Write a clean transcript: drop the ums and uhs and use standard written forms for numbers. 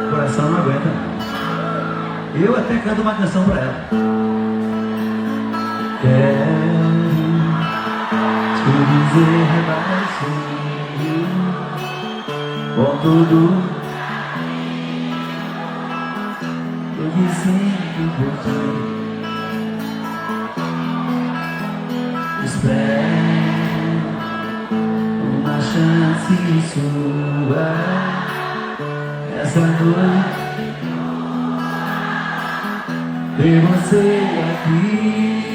O coração não aguenta. Eu até canto uma canção pra ela. Quero te dizer baixinho, com tudo eu que sinto por ti. Espero uma chance sua essa noite, ter você aqui.